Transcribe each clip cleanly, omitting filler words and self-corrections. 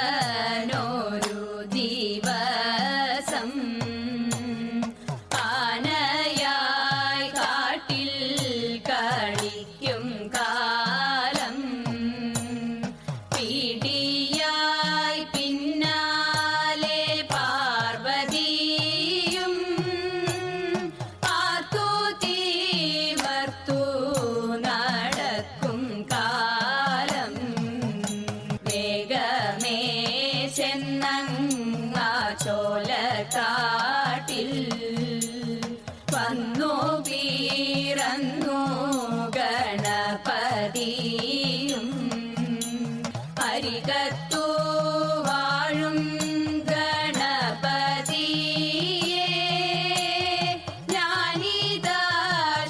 മഹാദേവനൊരു ദിവസം ആനയായി കാട്ടിൽ കളിക്കും കാലം പിടിയായി പിന്നാലെ പാർവതിയും ആർത്തു തീവർത്തു നടക്കും കാലം വേഗമേ ചെന്നങ്ങാ ചോലക്കാട്ടിൽ വന്നു വീറന്നു ഗണപതിയും അരികത്തു വാഴും ഗണപതിയേ ഞാനിതാ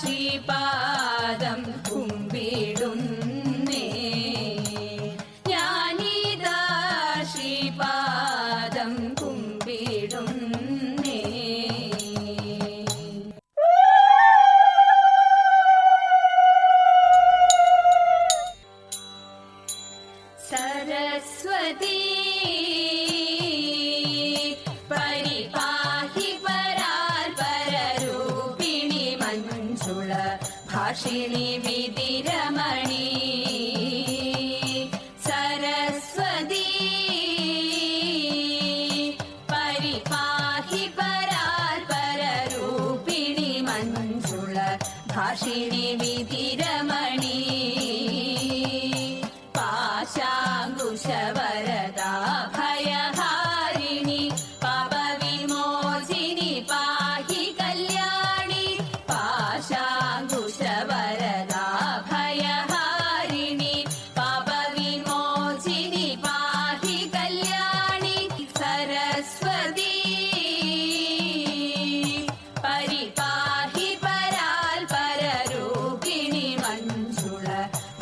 ശ്രീപാദം കുമ്പിടുന്നേ ഞാനിതാ ശ്രീപാദം കുമ്പിടുന്നേ. സരസ്വതി പരിപാഹി പരാൽ പരരൂപിണി മഞ്ജുള ഭാഷിണി വിധിരമണി സരസ്വതി പരിപാഹി പരാൽ പരരൂപിണി മഞ്ജുള ഭാഷിണി വിധിരമണി പാശാങ്കുശവരദാ ഭയഹാരിണി പാപവിമോചിനി പാഹി കല്യാണി പാശാങ്കുശവരദാ ഭയഹാരിണി പാപവിമോചിനി പാഹി കല്യാണി സരസ്വതി പരിപാഹി പരാൽ പരരൂപിണി മഞ്ജുള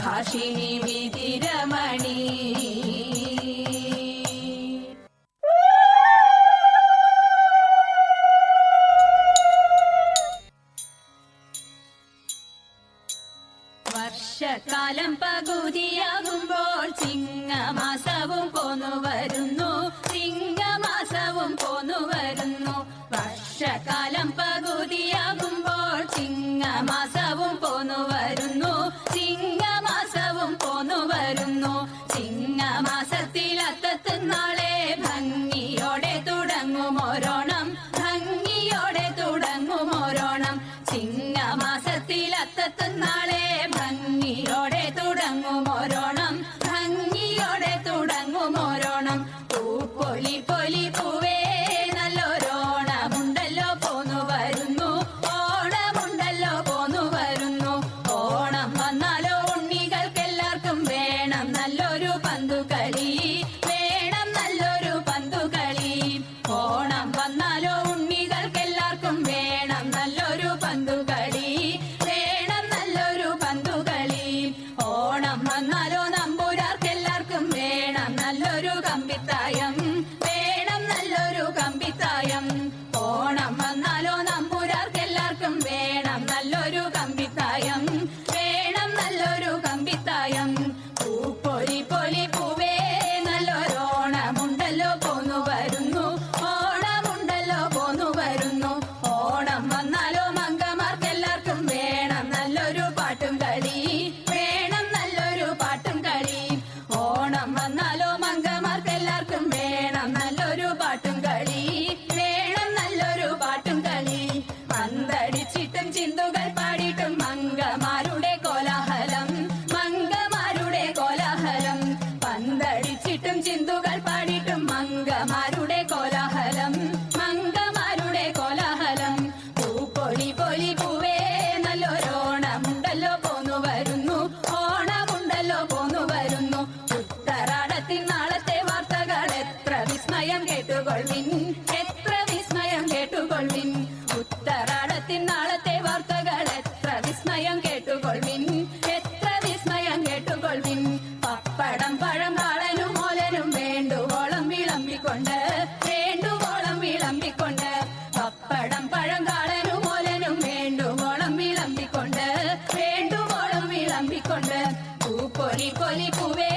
ഭാഷിണി വിധിരമണി. വർഷകാലം പകുതിയാകുമ്പോൾ ചിങ്ങമാസവും പോന്നു വരുന്നു ചിങ്ങമാസവും പോന്നു വരുന്നു വർഷകാലം പകുതിയാകുമ്പോൾ ചിങ്ങമാസവും പോന്നു വരുന്നു ചിങ്ങമാസവും പോന്നു വരുന്നു ചിങ്ങമാസത്തിൽ അത്തത്തിനാളെ ഭംഗിയോടെ തുടങ്ങുമോരോണം ഭംഗിയോടെ തുടങ്ങുമോരോണം ചിങ്ങമാസത്തിൽ അത്തത്തിനാളെ ഭംഗിയോടെ തുടങ്ങുമോരോണം ഭംഗിയോടെ തുടങ്ങുമോരോണം പൂപ്പൊലി പൊലി പൂവേ നല്ലൊരോണമുണ്ടല്ലോ പോന്നു വരുന്നു ഓണമുണ്ടല്ലോ പോന്നു വരുന്നു ഓണം വന്നാലോ ഉണ്ണികൾക്കെല്ലാവർക്കും വേണം നല്ലൊരു പന്തുകളി വേണം നല്ലൊരു പന്തുകളി ഓണം വന്നാലോ ഉണ്ണികൾക്കെല്ലാവർക്കും വേണം നല്ലൊരു പന്തുകളി വേണം നല്ലൊരു പന്തുകളി ഓണം വന്നാലോ നമ്പൂരാർക്കെല്ലാവർക്കും വേണം നല്ലൊരു കമ്പിത്തായം വേണം നല്ലൊരു കമ്പിത്തായം ഓണം വന്നാലോ നമ്പൂരാർക്കെല്ലാവർക്കും വേണം നല്ലൊരു കമ്പിത്തായം വേണം നല്ലൊരു കമ്പിത്തായം പൂപ്പൊലി പൊലി പൂവേ നല്ലൊരോണമുണ്ടല്ലോ പോന്നു വരുന്നു ഓണമുണ്ടല്ലോ പോന്നു വരുന്നു ഓണം വന്നാലോ മംഗമാർക്കെല്ലാവർക്കും വേണം നല്ലൊരു പാട്ടും കളി വേണം നല്ലൊരു പാട്ടും കളി ഓണം വന്നാലോ മംഗമാർക്കെല്ലാവർക്കും വേണം നല്ലൊരു പാട്ടും കളി വേണം നല്ലൊരു പാട്ടും കളി പന്തടിച്ചിട്ടും ചിന്തുകൾ പാടിയിട്ടും മംഗമാരുടെ കോലാഹലം മംഗമാരുടെ കോലാഹലം പന്തടിച്ചിട്ടും ചിന്തുകൾ പാടിയിട്ടും മംഗമാരുടെ കോലാഹലം മംഗമാരുടെ കോലാഹലം പൂപ്പൊലി പൊലി പൂവേ നല്ലൊരോണമുണ്ടല്ലോ പോന്നു വരുന്നു ഓണമുണ്ടല്ലോ പോന്നു വരുന്നു ഉത്തരാടത്തിൽ നാളത്തെ വാർത്തകൾ എത്ര വിസ്മയം കേട്ടുകൊള്ളിൻ എത്ര വിസ്മയം കേട്ടുകൊള്ളിൻ ഉത്തരാടത്തിൽ നാളത്തെ വാർത്തകൾ എത്ര വിസ്മയം കേട്ടുകൊള്ളിൻ എത്ര വിസ്മയം കേട്ടുകൊള്ളിൻ പപ്പടം പഴം കാളനും മോലനും വേണ്ടുവോളം വിളമ്പിക്കൊണ്ട് വേണ്ടുവോളം വിളമ്പിക്കൊണ്ട് പപ്പടം പഴം കാളനും മോലനും വേണ്ടുവോളം വിളമ്പിക്കൊണ്ട് വേണ്ടുവോളം വിളമ്പിക്കൊണ്ട് പൂപ്പൊലി പൊലി പൂവേ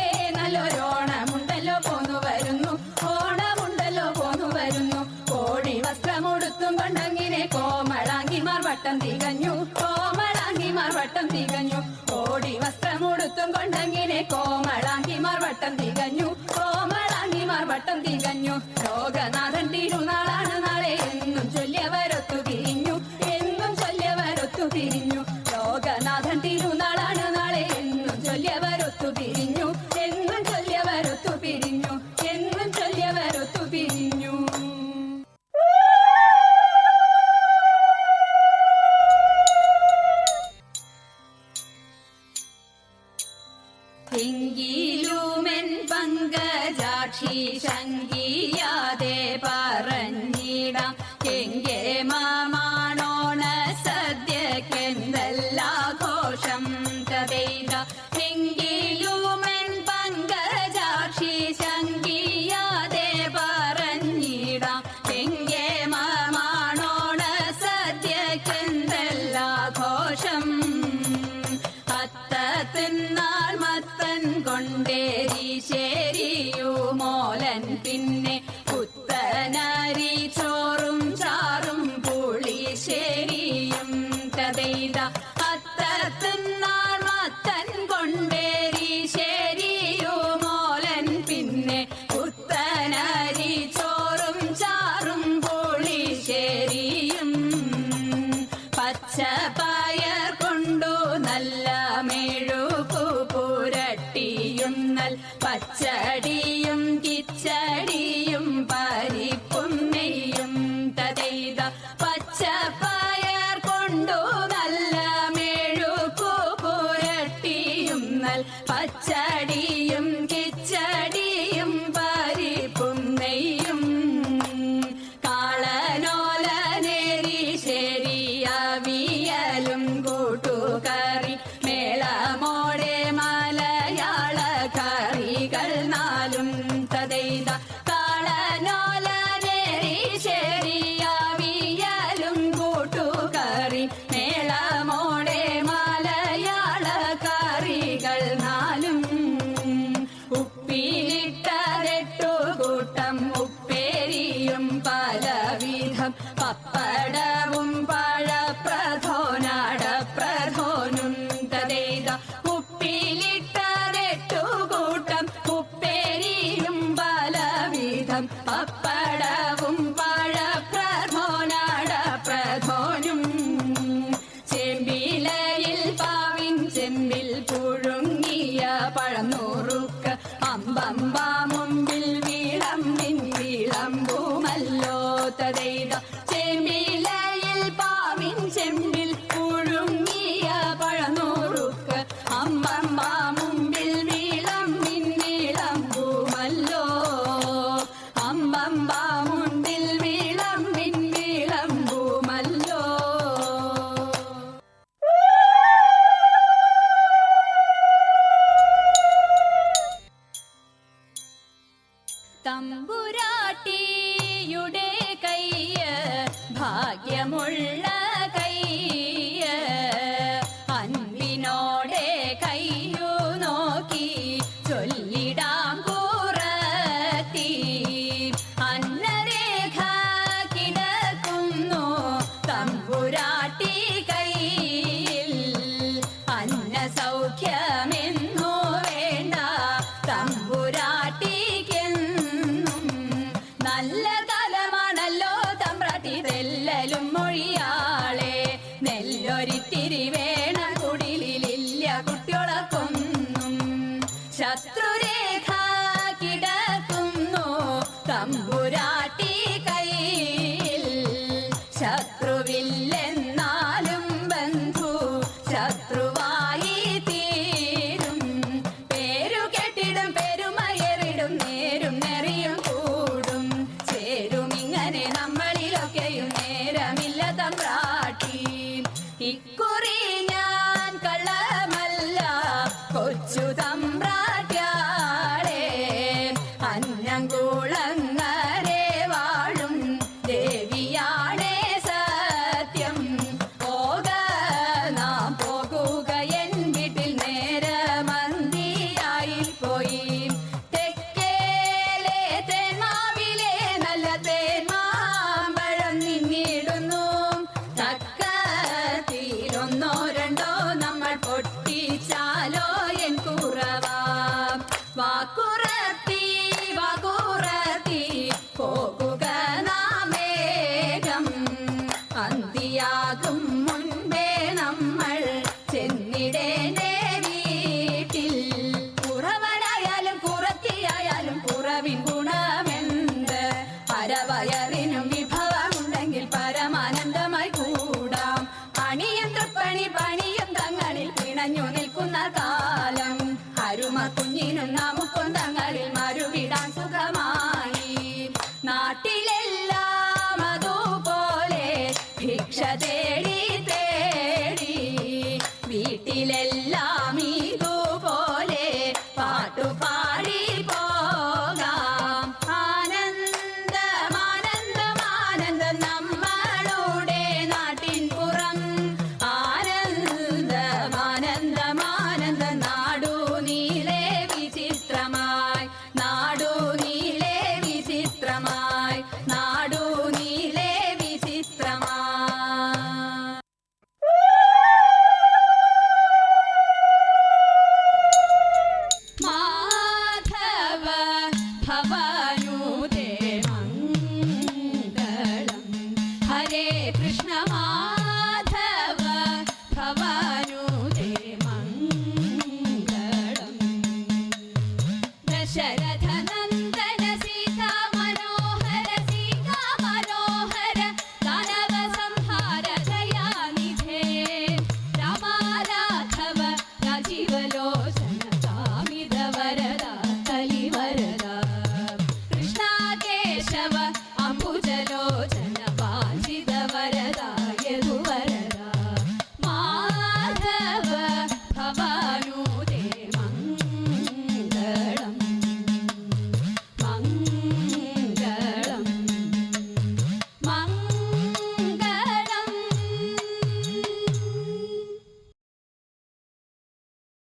മങ്കമാർ വട്ടം തികഞ്ഞു. ലോകനാഥൻ തിരുനാളാണ് നാളെ എന്നും ചൊല്ലിയവരൊത്തു പിരിഞ്ഞു. എന്നും ചൊല്ലിയവരൊത്തു പിരിഞ്ഞു. ലോകനാഥൻ തിരുനാളാണ് നാളെ എന്നും ചൊല്ലിയവരൊത്തു പിരിഞ്ഞു. എന്നും ചൊല്ലിയവരൊത്തു പിരിഞ്ഞു. എന്നും ചൊല്ലിയവരൊത്തു പിരിഞ്ഞു. എങ്കിലുമെൻ പങ്കജാക്ഷി ശങ്കിയാതെ പറഞ്ഞിടാം എങ്കെ മാമാണോണ സദ്യക്കെന്തെല്ലാഘോഷം കഥയിട. എങ്കിലുമെൻ പങ്കജാക്ഷി ശങ്കിയാതെ പറഞ്ഞിടാം എങ്കെ മാമാണോണ സദ്യക്കെന്തെല്ലാഘോഷം. അത്തത്തിന്നാൾ മത്തൻ കൊണ്ടേരി ശേരിയുമോലൻ പിന്നെ പുത്തനരി ചോറും ചാറും പുളിശ്ശേരിയും കഥയിട. അത്തത്തിന്നാൾ മത്തൻ കൊണ്ടേരി ശേരിയുമോലൻ പിന്നെ പുത്തനരി ചോറും ചാറും പുളിശ്ശേരിയും. പച്ചപ്പയർ കൊണ്ടു നല്ല മെഴുകു പുരട്ടിയുന്നൽ പച്ചടിയും കിച്ചടിയും പരിപ്പും നെയ്യും തതൈത. പച്ചപ്പയർ കൊണ്ടു നല്ല മെഴുകു പുരട്ടിയുന്നൽ പച്ചടിയും കിച്ചടിയും പരിപ്പും നെയ്യും. കാളനോലനേരി ശരിയവിയലും കൂട്ടുകറി മേളമോടെ മലയാള കറികൾ നാലും തതൈത. കാളനോലനേരി ശരിയവിയലും കൂട്ടുകറി മേളമോടെ മലയാള കറികൾ നാലും. ഉപ്പിലിട്ടതെട്ടു കൂട്ടം ഉപ്പേരിയും പലവിധം പപ്പടവും പഴപ്രഥോനടപ്രഥോനും തതൈത. ഉപ്പിലിട്ടതെട്ടു കൂട്ടം ഉപ്പേരിയും പലവിധം പപ്പടവും പഴപ്രഥോനടപ്രഥോനും. ചെമ്പിലയിൽ പാവിൻ ചെമ്പിൽ പുഴുങ്ങിയ പഴനൂറുക്ക് അമ്പമ്പാ മുമ്പിൽ വിളമ്പിൻ വിളമ്പുമല്ലോ തതൈത. ചെമ്പിലയിൽ പാവിൻ ചെമ്പിൽ പുഴുങ്ങിയ പഴനൂറുക്ക് അമ്പമ്പാ മുമ്പിൽ വിളമ്പിൻ വിളമ്പുമല്ലോ. അമ്പമ്പാ മുമ്പിൽ വിളമ്പിൻ വിളമ്പുമല്ലോ. തമ്പുരാട്ടിയുടെ കയ്യ് ഭാഗ്യമുള്ള കയ്യ് അൻപിനോടെ കയ്യു നോക്കി ചൊല്ലിടാം കൂറത്തി. അന്നരേഖ കിടക്കുന്നു തമ്പുരാട്ടി കയ്യിൽ. അന്ന സൗഖ്യമെന്നു വേണ്ട തമ്പുരാട്ടിക്കെന്നും. നല്ല കാലമാണല്ലോ തമ്പ്രാട്ടി തെല്ലലും മൊഴിയാളെ. നെല്ലൊരിത്തിരി വേണം കുടിലില്ല കുട്ടികളൊക്കൊന്നും. ശത്രുരേഖ കിടക്കുന്നു തമ്പുരാട്ടി കയ്യിൽ. ശത്രുവില്ലെന്നാലും ബന്ധു ശത്രുവായി തീരും. പേരു കെട്ടിടും പെരുമയറിടും നേരും നെറിയും കൂടും. ചേരുമിങ്ങനെ നമ്മളിലൊക്കെയും നേരമില്ല തമ്പ്രാട്ടി. ഇക്കുറി ഞാൻ കള്ളമല്ല കൊച്ചു തമ്പ്രാട്യാളെ. അന്നംകുളങ്ങരെ വാഴും ദേവിയാണേ സത്യം. പോക നാം പോകുക എൻ വീട്ടിൽ നേരമന്തിയായി പോയി. തെക്കേലെ തേന്മാവിലെ നല്ല തേന്മാമ്പഴം നിന്നിടുന്നു. തക്കത്തിലൊന്നോ രണ്ടോ നമ്മൾ പൊട്ടിച്ചാലോ എൻ കുറവാം. വാക്കുറത്തി വാക്കുറ നിലാവിൻ